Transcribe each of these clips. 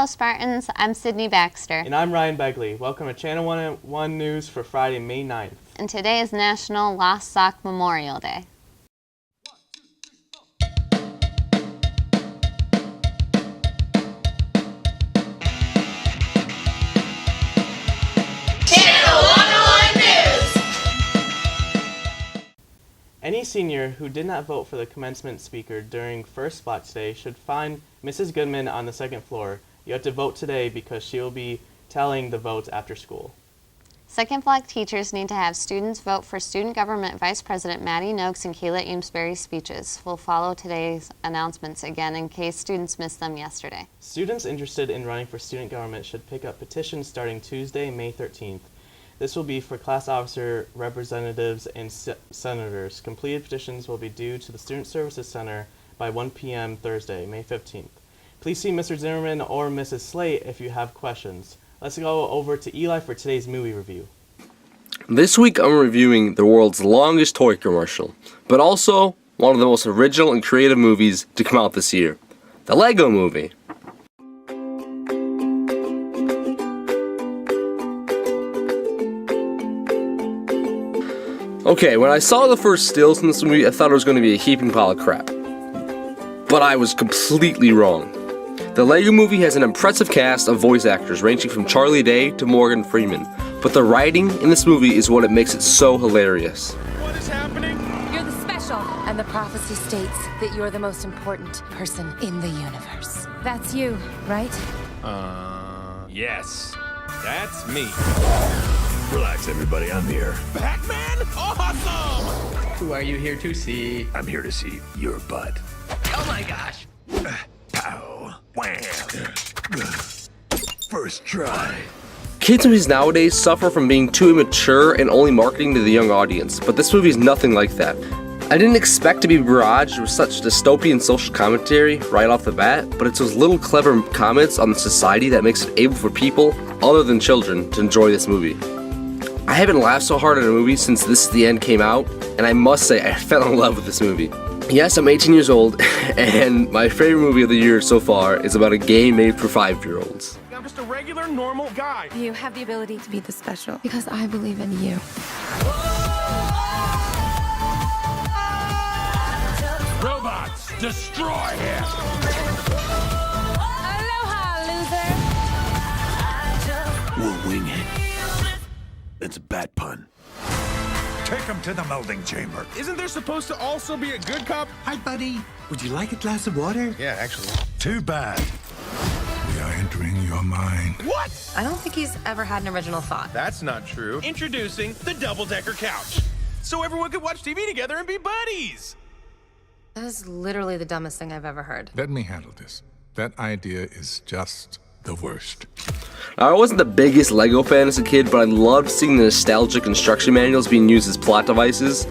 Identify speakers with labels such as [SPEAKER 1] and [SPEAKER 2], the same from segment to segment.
[SPEAKER 1] Hello Spartans, I'm Sydney Baxter.
[SPEAKER 2] And I'm Ryan Begley. Welcome to Channel 101 News for Friday, May 9th.
[SPEAKER 1] And today is National Lost Sock Memorial Day.
[SPEAKER 2] Any senior who did not vote for the commencement speaker during first block today should find Mrs. Goodman on the second floor. You have to vote today because she will be tallying the votes after school.
[SPEAKER 1] Second block teachers need to have students vote for Student Government Vice President Maddie Noakes and Kayla Amesbury's speeches. We'll follow today's announcements again in case students missed them yesterday.
[SPEAKER 2] Students interested in running for student government should pick up petitions starting Tuesday, May 13th. This will be for class officer, representatives, and senators. Completed petitions will be due to the Student Services Center by 1 p.m. Thursday, May 15th. Please see Mr. Zimmerman or Mrs. Slate if you have questions. Let's go over to Eli for today's movie review.
[SPEAKER 3] This week I'm reviewing the world's longest toy commercial, but also one of the most original and creative movies to come out this year, the Lego Movie. Okay, when I saw the first stills in this movie, I thought it was going to be a heaping pile of crap. But I was completely wrong. The Lego Movie has an impressive cast of voice actors ranging from Charlie Day to Morgan Freeman, but the writing in this movie is what makes it so hilarious.
[SPEAKER 4] What is happening?
[SPEAKER 5] You're the special, and the prophecy states that you're the most important person in the universe. That's you, right?
[SPEAKER 4] Yes. That's me.
[SPEAKER 6] Relax, everybody. I'm here.
[SPEAKER 4] Batman? Awesome!
[SPEAKER 7] Who are you here to see?
[SPEAKER 6] I'm here to see your butt.
[SPEAKER 7] Oh my gosh!
[SPEAKER 6] Pow. Wham. First try.
[SPEAKER 3] Kids movies nowadays suffer from being too immature and only marketing to the young audience, but this movie is nothing like that. I didn't expect to be barraged with such dystopian social commentary right off the bat, but it's those little clever comments on society that makes it able for people, other than children, to enjoy this movie. I haven't laughed so hard at a movie since This Is the End came out, and I must say I fell in love with this movie. Yes, I'm 18 years old, and my favorite movie of the year so far is about a game made for 5-year-olds.
[SPEAKER 4] I'm just a regular, normal guy.
[SPEAKER 5] You have the ability to be the special because I believe in you.
[SPEAKER 4] Robots, destroy him!
[SPEAKER 5] Aloha, loser!
[SPEAKER 6] We'll wing it. That's a bad pun.
[SPEAKER 8] Take him to the melding chamber.
[SPEAKER 4] Isn't there supposed to also be a good cop?
[SPEAKER 8] Hi, buddy. Would you like a glass of water?
[SPEAKER 4] Yeah, actually.
[SPEAKER 8] Too bad. We are entering your mind.
[SPEAKER 4] What?
[SPEAKER 5] I don't think he's ever had an original thought.
[SPEAKER 4] That's not true. Introducing the double-decker couch. So everyone could watch TV together and be buddies.
[SPEAKER 5] That is literally the dumbest thing I've ever heard.
[SPEAKER 8] Let me handle this. That idea is just the worst.
[SPEAKER 3] Now, I wasn't the biggest Lego fan as a kid, but I loved seeing the nostalgic instruction manuals being used as plot devices.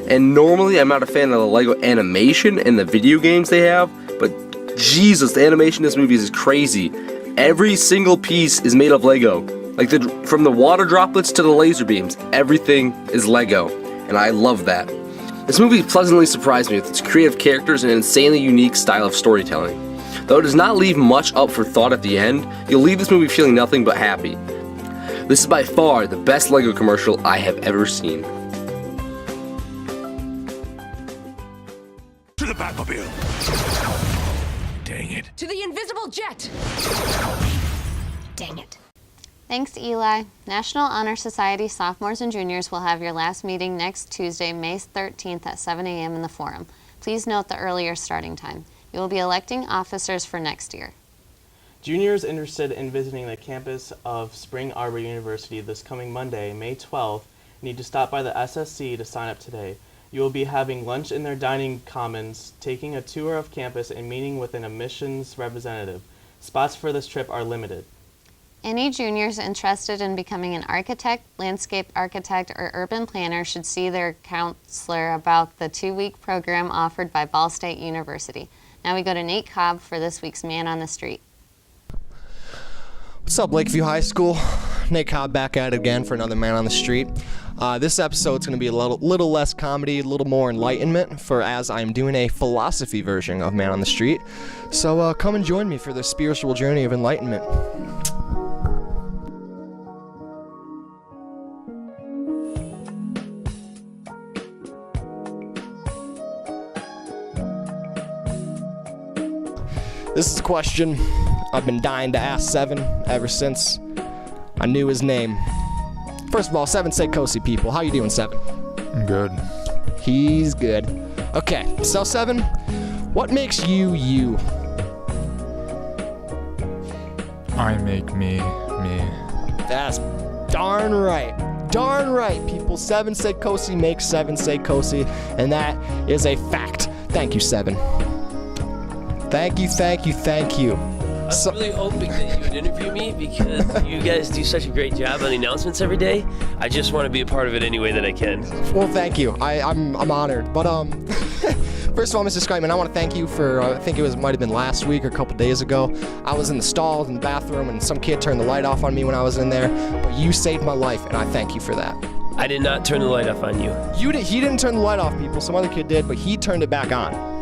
[SPEAKER 3] And normally I'm not a fan of the Lego animation and the video games they have, but Jesus, the animation in this movie is crazy. Every single piece is made of Lego. Like from the water droplets to the laser beams, everything is Lego, and I love that. This movie pleasantly surprised me with its creative characters and insanely unique style of storytelling. Though it does not leave much up for thought at the end, you'll leave this movie feeling nothing but happy. This is by far the best Lego commercial I have ever seen.
[SPEAKER 6] To the Batmobile. Dang it.
[SPEAKER 5] To the invisible jet! Dang it.
[SPEAKER 1] Thanks, Eli. National Honor Society sophomores and juniors will have your last meeting next Tuesday, May 13th at 7 a.m. in the Forum. Please note the earlier starting time. You will be electing officers for next year.
[SPEAKER 2] Juniors interested in visiting the campus of Spring Arbor University this coming Monday, May 12th, need to stop by the SSC to sign up today. You will be having lunch in their dining commons, taking a tour of campus, and meeting with an admissions representative. Spots for this trip are limited.
[SPEAKER 1] Any juniors interested in becoming an architect, landscape architect, or urban planner should see their counselor about the 2-week program offered by Ball State University. Now we go to Nate Cobb for this week's Man on the Street.
[SPEAKER 9] What's up, Lakeview High School? Nate Cobb back at it again for another Man on the Street. This episode's going to be a little less comedy, a little more enlightenment, for as I'm doing a philosophy version of Man on the Street. So come and join me for the spiritual journey of enlightenment. This is a question I've been dying to ask Seven ever since I knew his name. First of all, Seven Seikosi people, how you doing, Seven?
[SPEAKER 8] I'm good.
[SPEAKER 9] He's good. Okay, so Seven, what makes you you?
[SPEAKER 8] I make me.
[SPEAKER 9] That's darn right. Darn right, people. Seven Seikosi makes Seven Seikosi, and that is a fact. Thank you, Seven. Thank you.
[SPEAKER 10] I was really hoping that you would interview me because you guys do such a great job on the announcements every day. I just want to be a part of it any way that I can.
[SPEAKER 9] Well, thank you. I'm honored. But first of all, Mr. Skyman, I want to thank you for I think it might have been last week or a couple days ago. I was in the stall in the bathroom and some kid turned the light off on me when I was in there. But you saved my life, and I thank you for that.
[SPEAKER 10] I did not turn the light off on you.
[SPEAKER 9] He didn't turn the light off, people. Some other kid did, but he turned it back on.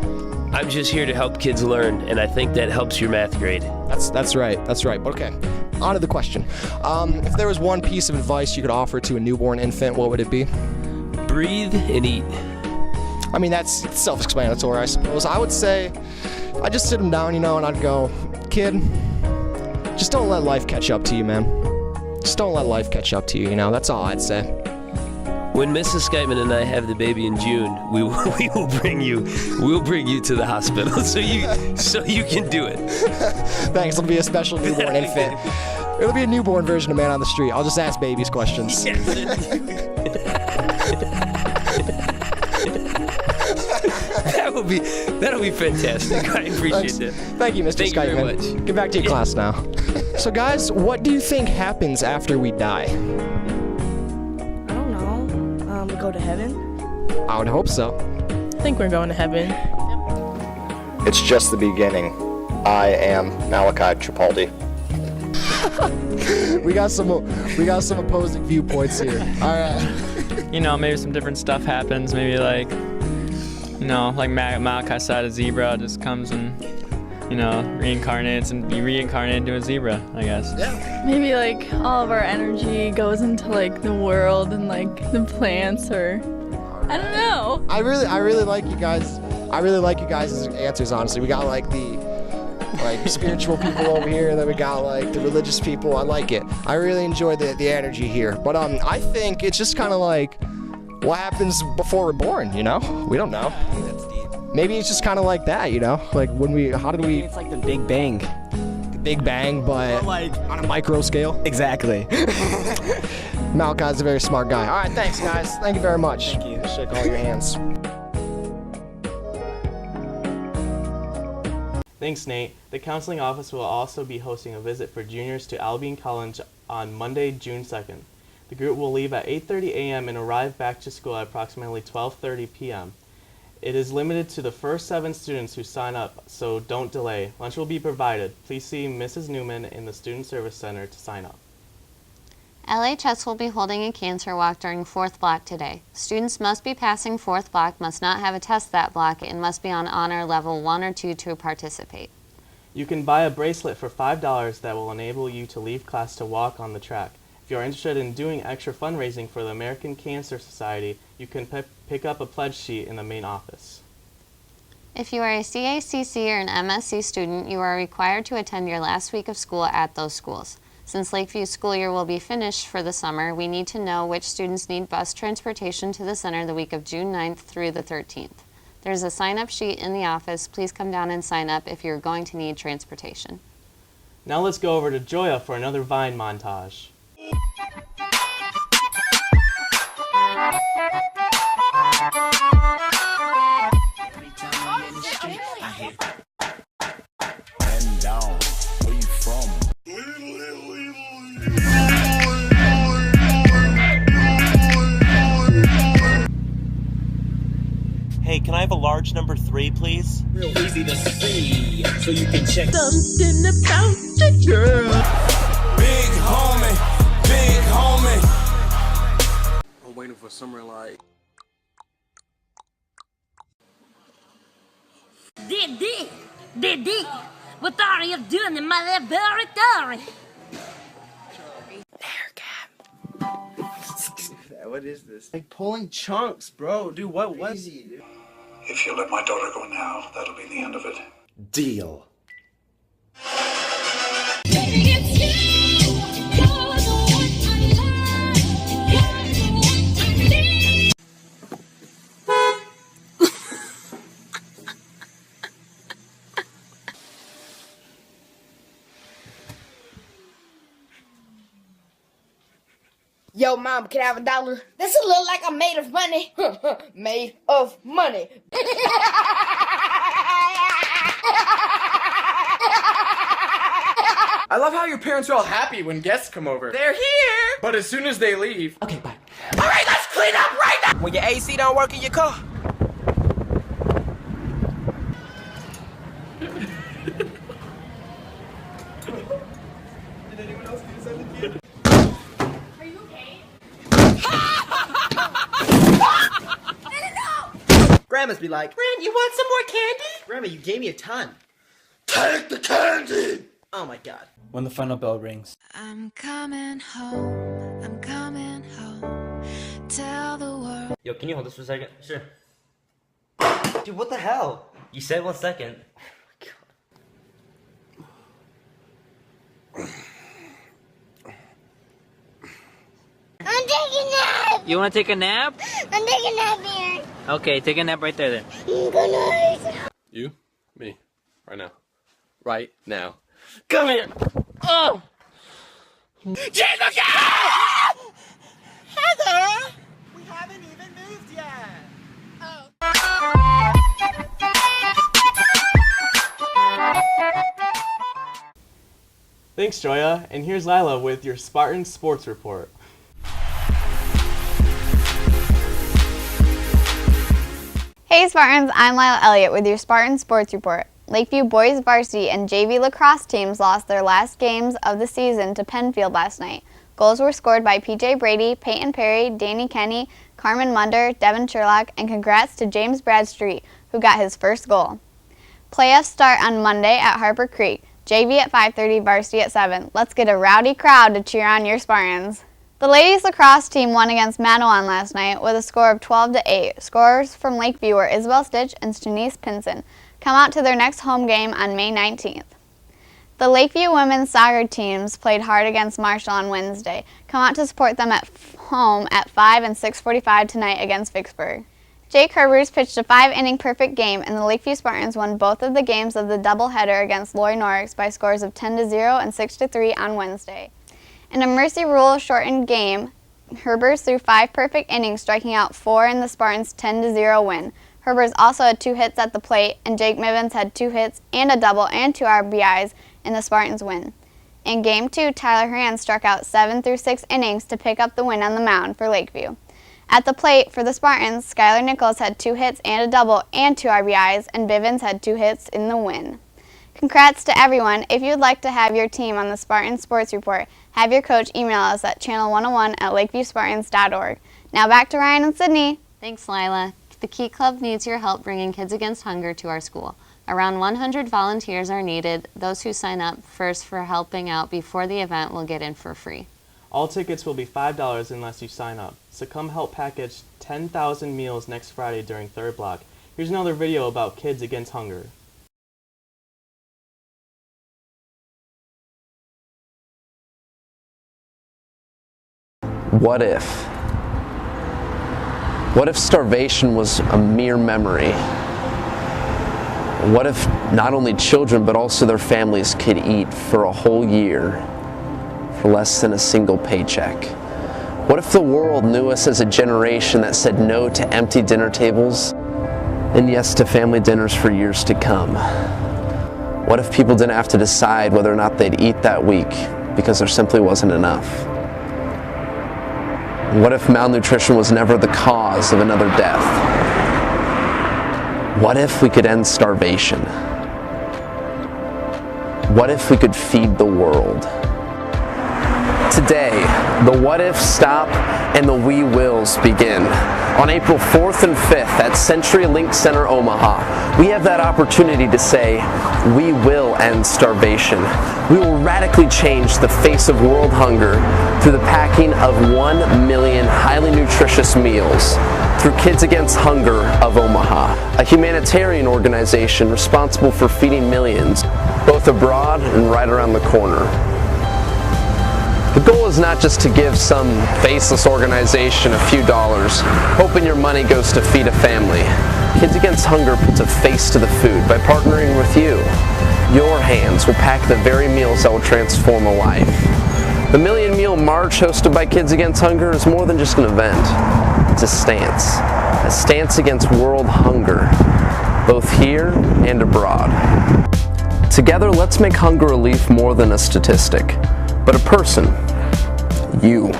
[SPEAKER 10] I'm just here to help kids learn, and I think that helps your math grade.
[SPEAKER 9] That's right. But okay, on to the question. If there was one piece of advice you could offer to a newborn infant, what would it be?
[SPEAKER 10] Breathe and eat.
[SPEAKER 9] I mean, that's self-explanatory, I suppose. I would say, I'd just sit him down, and I'd go, kid, just don't let life catch up to you, man. Just don't let life catch up to you, that's all I'd say.
[SPEAKER 10] When Mrs. Skyman and I have the baby in June, we'll bring you to the hospital so you can do it.
[SPEAKER 9] Thanks. It'll be a special newborn infant. It'll be a newborn version of Man on the Street. I'll just ask babies questions.
[SPEAKER 10] That'll be fantastic. I appreciate that.
[SPEAKER 9] Thank you, Mr. Skyman.
[SPEAKER 10] Thank you very much.
[SPEAKER 9] Get back to your class now. So, guys, what do you think happens after we die?
[SPEAKER 11] Go to heaven?
[SPEAKER 9] I would hope so.
[SPEAKER 11] I think we're going to heaven.
[SPEAKER 9] It's just the beginning. I am Malachi Tripaldi. we got some opposing viewpoints here. All right.
[SPEAKER 12] Maybe some different stuff happens. Maybe like Malachi's side of zebra just comes and reincarnates and be reincarnated into a zebra, I guess.
[SPEAKER 9] Yeah.
[SPEAKER 13] Maybe like all of our energy goes into like the world and like the plants, or I don't know.
[SPEAKER 9] I really like you guys. I really like you guys' answers, honestly. We got like the spiritual people over here, and then we got like the religious people. I like it. I really enjoy the energy here. But I think it's just kind of like what happens before we're born, We don't know. Maybe it's just kind of like that, Like how did we...
[SPEAKER 14] It's like the Big Bang.
[SPEAKER 9] The Big Bang, but like on a micro scale?
[SPEAKER 14] Exactly.
[SPEAKER 9] Malachi's a very smart guy. All right, thanks, guys. Thank you very much.
[SPEAKER 14] Thank you.
[SPEAKER 9] Shake all your hands.
[SPEAKER 2] Thanks, Nate. The counseling office will also be hosting a visit for juniors to Albion College on Monday, June 2nd. The group will leave at 8:30 a.m. and arrive back to school at approximately 12:30 p.m. It is limited to the first 7 students who sign up, so don't delay. Lunch will be provided. Please see Mrs. Newman in the Student Service Center to sign up.
[SPEAKER 1] LHS will be holding a cancer walk during 4th block today. Students must be passing 4th block, must not have a test that block, and must be on honor level 1 or 2 to participate.
[SPEAKER 2] You can buy a bracelet for $5 that will enable you to leave class to walk on the track. If you are interested in doing extra fundraising for the American Cancer Society, you can pick up a pledge sheet in the main office.
[SPEAKER 1] If you are a CACC or an MSc student, you are required to attend your last week of school at those schools. Since Lakeview school year will be finished for the summer, we need to know which students need bus transportation to the center the week of June 9th through the 13th. There's a sign-up sheet in the office. Please come down and sign up if you're going to need transportation.
[SPEAKER 2] Now let's go over to Joya for another Vine montage.
[SPEAKER 15] Hey, can I have a large number 3, please?
[SPEAKER 16] Real easy to see, so you can check
[SPEAKER 17] something about the girl.
[SPEAKER 16] Big homie, big homie.
[SPEAKER 18] Oh, wait a
[SPEAKER 3] somewhere like...
[SPEAKER 17] Diddy, what are you doing in my laboratory?
[SPEAKER 14] What is this? Like pulling chunks, bro. Dude, what was he, dude?
[SPEAKER 18] If you let my daughter go now, that'll be the end of it.
[SPEAKER 14] Deal.
[SPEAKER 19] Yo, mom, can I have $1? This look like I'm made of money. Made of money.
[SPEAKER 7] I love how your parents are all happy when guests come over. They're here! But as soon as they leave... Okay, bye.
[SPEAKER 19] Alright, let's clean up right now!
[SPEAKER 14] When your AC don't work in your car. Did anyone else do this as a kid?
[SPEAKER 19] Are you okay?
[SPEAKER 14] Grandmas be like, Gran, you want some more candy? Grandma, you gave me a ton. Take the candy! Oh my god.
[SPEAKER 20] When the final bell rings.
[SPEAKER 5] I'm coming home. I'm coming home. Tell the world.
[SPEAKER 21] Yo, can you hold this for a second?
[SPEAKER 14] Sure. Dude, what the hell?
[SPEAKER 21] You said 1 second.
[SPEAKER 17] I'm taking a nap!
[SPEAKER 21] You wanna take a nap?
[SPEAKER 17] I'm taking a nap here.
[SPEAKER 21] Okay, take a nap right there then.
[SPEAKER 17] Good night.
[SPEAKER 3] You? Me. Right now. Right now.
[SPEAKER 21] Come here! Oh!
[SPEAKER 19] Jesus! Heather!
[SPEAKER 14] We haven't even moved yet.
[SPEAKER 2] Thanks, Joya. And here's Lila with your Spartan Sports Report.
[SPEAKER 1] Hey Spartans, I'm Lila Elliott with your Spartan Sports Report. Lakeview boys varsity and JV lacrosse teams lost their last games of the season to Penfield last night. Goals were scored by PJ Brady, Peyton Perry, Danny Kenny, Carmen Munder, Devin Sherlock, and congrats to James Bradstreet, who got his first goal. Playoffs start on Monday at Harper Creek. JV at 5:30, varsity at 7. Let's get a rowdy crowd to cheer on your Spartans. The ladies lacrosse team won against Manawan last night with a score of 12-8. Scorers from Lakeview were Isabel Stitch and Janice Pinson. Come out to their next home game on May 19th. The Lakeview women's soccer teams played hard against Marshall on Wednesday. Come out to support them at home at 5 and 6:45 tonight against Vicksburg. Jake Herbers pitched a 5-inning perfect game, and the Lakeview Spartans won both of the games of the doubleheader against Loy Norix by scores of 10-0 and 6-3 on Wednesday. In a Mercy Rule shortened game, Herbers threw 5 perfect innings, striking out 4 in the Spartans' 10-0 win. Herbers also had 2 hits at the plate, and Jake Mivens had 2 hits and a double and 2 RBIs in the Spartans' win. In Game 2, Tyler Horan struck out 7 through 6 innings to pick up the win on the mound for Lakeview. At the plate for the Spartans, Skylar Nichols had 2 hits and a double and 2 RBIs, and Bivens had 2 hits in the win. Congrats to everyone. If you'd like to have your team on the Spartan Sports Report, have your coach email us at channel101@lakeviewspartans.org. Now back to Ryan and Sydney. Thanks, Lila. The Key Club needs your help bringing Kids Against Hunger to our school. Around 100 volunteers are needed. Those who sign up first for helping out before the event will get in for free.
[SPEAKER 2] All tickets will be $5 unless you sign up. So come help package 10,000 meals next Friday during 3rd Block. Here's another video about Kids Against Hunger.
[SPEAKER 22] What if? What if starvation was a mere memory? What if not only children but also their families could eat for a whole year for less than a single paycheck? What if the world knew us as a generation that said no to empty dinner tables and yes to family dinners for years to come? What if people didn't have to decide whether or not they'd eat that week because there simply wasn't enough? What if malnutrition was never the cause of another death? What if we could end starvation? What if we could feed the world? Today, the What what ifs stop and the we wills begin. On April 4th and 5th at CenturyLink Center Omaha, we have that opportunity to say, we will end starvation. We will radically change the face of world hunger through the packing of 1 million highly nutritious meals through Kids Against Hunger of Omaha, a humanitarian organization responsible for feeding millions, both abroad and right around the corner. The goal is not just to give some faceless organization a few dollars, hoping your money goes to feed a family. Kids Against Hunger puts a face to the food by partnering with you. Your hands will pack the very meals that will transform a life. The Million Meal March hosted by Kids Against Hunger is more than just an event. It's a stance against world hunger, both here and abroad. Together, let's make hunger relief more than a statistic, but a person. You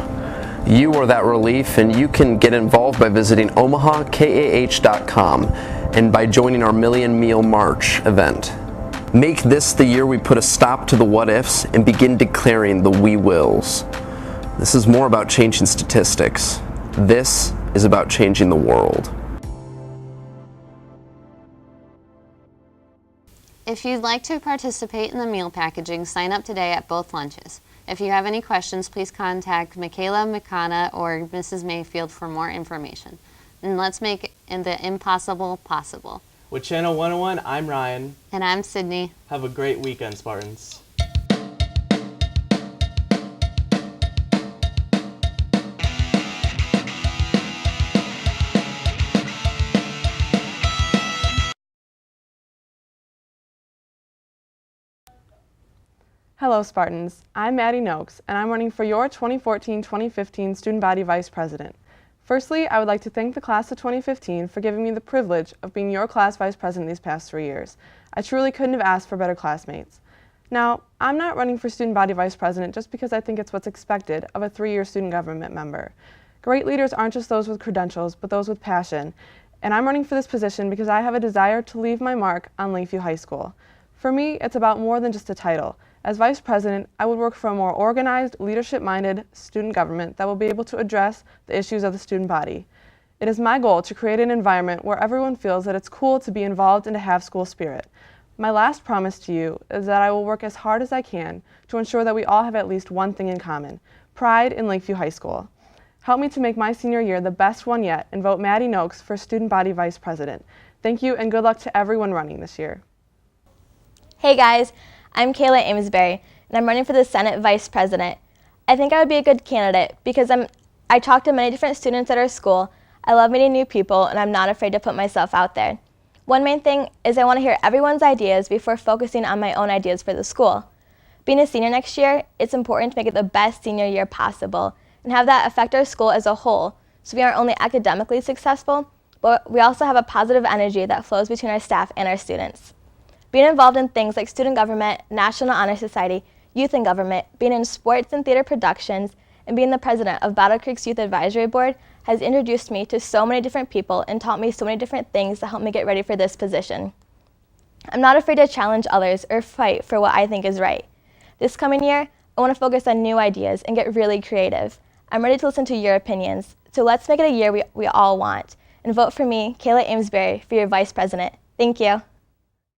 [SPEAKER 22] are that relief, and you can get involved by visiting omahakah.com and by joining our Million Meal March event. Make this the year we put a stop to the what ifs and begin declaring the we wills. This is more about changing statistics. This is about changing the world.
[SPEAKER 1] If you'd like to participate in the meal packaging, sign up today at both lunches. If you have any questions, please contact Michaela McConna or Mrs. Mayfield for more information. And let's make the impossible possible.
[SPEAKER 2] With Channel 101, I'm Ryan.
[SPEAKER 1] And I'm Sydney.
[SPEAKER 2] Have a great weekend, Spartans.
[SPEAKER 11] Hello Spartans, I'm Maddie Noakes, and I'm running for your 2014-2015 Student Body Vice President. Firstly, I would like to thank the class of 2015 for giving me the privilege of being your class Vice President these past 3 years. I truly couldn't have asked for better classmates. Now, I'm not running for Student Body Vice President just because I think it's what's expected of a 3-year student government member. Great leaders aren't just those with credentials, but those with passion, and I'm running for this position because I have a desire to leave my mark on Lakeview High School. For me, it's about more than just a title. As Vice President, I would work for a more organized, leadership-minded student government that will be able to address the issues of the student body. It is my goal to create an environment where everyone feels that it's cool to be involved and to have school spirit. My last promise to you is that I will work as hard as I can to ensure that we all have at least one thing in common: pride in Lakeview High School. Help me to make my senior year the best one yet and vote Maddie Noakes for Student Body Vice President. Thank you and good luck to everyone running this year.
[SPEAKER 4] Hey guys, I'm Kayla Amesbury, and I'm running for the Senate Vice President. I think I would be a good candidate because I talk to many different students at our school, I love meeting new people, and I'm not afraid to put myself out there. One main thing is I want to hear everyone's ideas before focusing on my own ideas for the school. Being a senior next year, it's important to make it the best senior year possible and have that affect our school as a whole, so we aren't only academically successful, but we also have a positive energy that flows between our staff and our students. Being involved in things like student government, National Honor Society, youth in government, being in sports and theater productions, and being the president of Battle Creek's Youth Advisory Board has introduced me to so many different people and taught me so many different things to help me get ready for this position. I'm not afraid to challenge others or fight for what I think is right. This coming year, I want to focus on new ideas and get really creative. I'm ready to listen to your opinions, so let's make it a year we all want. And vote for me, Kayla Amesbury, for your Vice President. Thank you.